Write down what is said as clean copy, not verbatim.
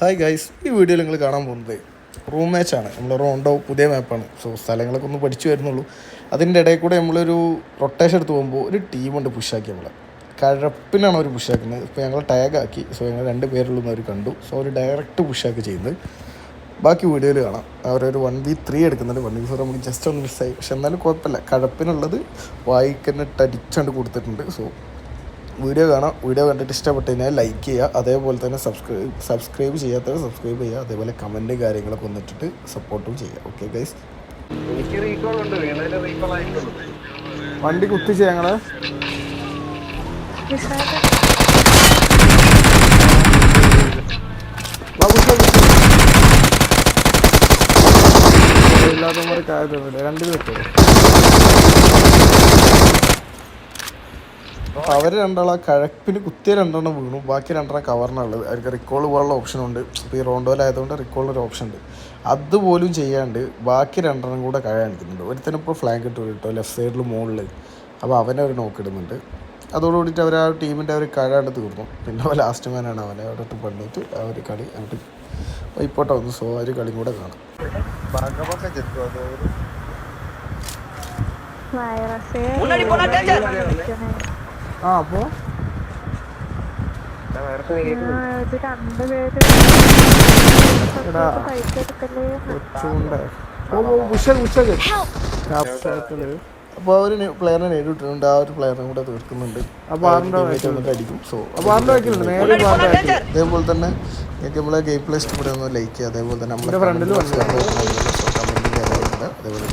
Hi guys, ഈ വീഡിയോയിൽ നിങ്ങൾ കാണാൻ പോകുന്നത് റൂം മാച്ചാണ്. നമ്മൾ റോണ്ടോ പുതിയ മാപ്പാണ്. സോ സ്ഥലങ്ങളൊക്കെ ഒന്ന് പഠിച്ചു വരുന്നുള്ളൂ. അതിൻ്റെ ഇടയിൽ കൂടെ നമ്മളൊരു റൊട്ടേഷൻ എടുത്ത് പോകുമ്പോൾ ഒരു ടീമുണ്ട് പുഷാക്കി നമ്മളെ കഴപ്പിനാണ് അവർ പുഷാക്കുന്നത്. ഇപ്പോൾ ഞങ്ങൾ ടാഗാക്കി. സോ ഞങ്ങൾ 2 പേരുള്ളൂ അവർ കണ്ടു. സോ അവർ ഡയറക്റ്റ് പുഷാക്കി ചെയ്യുന്നത്. ബാക്കി വീഡിയോയിൽ കാണാം. അവരൊരു 1v3 എടുക്കുന്നുണ്ട്. 1v4 നമുക്ക് ജസ്റ്റ് ഒന്ന് മിസ്സായി. പക്ഷെ എന്നാലും കുഴപ്പമില്ല. കഴപ്പിനുള്ളത് വായിക്കന്നിട്ട് അടിച്ചാണ്ട് കൊടുത്തിട്ടുണ്ട്. സോ വീഡിയോ കാണാം. വീഡിയോ കണ്ടിട്ട് ഇഷ്ടപ്പെട്ട് കഴിഞ്ഞാൽ ലൈക്ക് ചെയ്യുക. അതേപോലെ തന്നെ സബ്സ്ക്രൈബ് ചെയ്യാത്തവർ സബ്സ്ക്രൈബ് ചെയ്യുക. അതേപോലെ കമൻറ്റ് കാര്യങ്ങളൊക്കെ വന്നിട്ടിട്ട് സപ്പോർട്ടും ചെയ്യുക. ഓക്കെ ഗൈസ്, വണ്ടി കുത്തിച്ച് ഞങ്ങള് ഇല്ലാത്തവന്മാർ കാര്യമില്ല. 2 വെച്ചോളൂ. അപ്പോൾ അവർ രണ്ടാളും ആ കഴപ്പിന് കുത്തിയ 2 വീണു. ബാക്കി 2 കവറിനുള്ളത്. അവർക്ക് റിക്കോൾ പോലുള്ള ഓപ്ഷനുണ്ട്. ഇപ്പോൾ ഈ റോണ്ടോയിലായതുകൊണ്ട് റിക്കോളിനൊരു ഓപ്ഷൻ ഉണ്ട്. അതുപോലും ചെയ്യാണ്ട് ബാക്കി 2 കൂടെ കഴ കാണിക്കുന്നുണ്ട്. ഒരുത്തനിപ്പോൾ ഫ്ലാങ്ക് ഇട്ട് കിട്ടും ലെഫ്റ്റ് സൈഡിൽ മുകളിൽ. അപ്പോൾ അവനെ അവർ നോക്കിടുന്നുണ്ട്. അതോടുകൂടിയിട്ട് അവർ ആ ടീമിൻ്റെ അവർ കഴാണ്ട് തീർന്നു. പിന്നെ ലാസ്റ്റ് മാനാണ് അവനെ അവിടെ ഇട്ട് പണിയിട്ട് ആ ഒരു കളി അങ്ങോട്ട് വൈപ്പോട്ടെ വന്നു. സോ ആ ഒരു കളിയും കൂടെ കാണാം. അപ്പോൾ അപ്പോൾ അവർ പ്ലെയറിനെ നേരിട്ടിട്ടുണ്ട്. ആ ഒരു പ്ലെയറിനെ കൂടെ തീർക്കുന്നുണ്ട്. അപ്പോൾ അടിക്കും. സോ അതേപോലെ തന്നെ എനിക്ക് നമ്മളെ ഗെയിം പ്ലേ ഇഷ്ടപ്പെടുന്ന ലൈക്ക് ചെയ്യുക. അതേപോലെ തന്നെ നമ്മുടെ ഫ്രണ്ടിൽ അതേപോലെ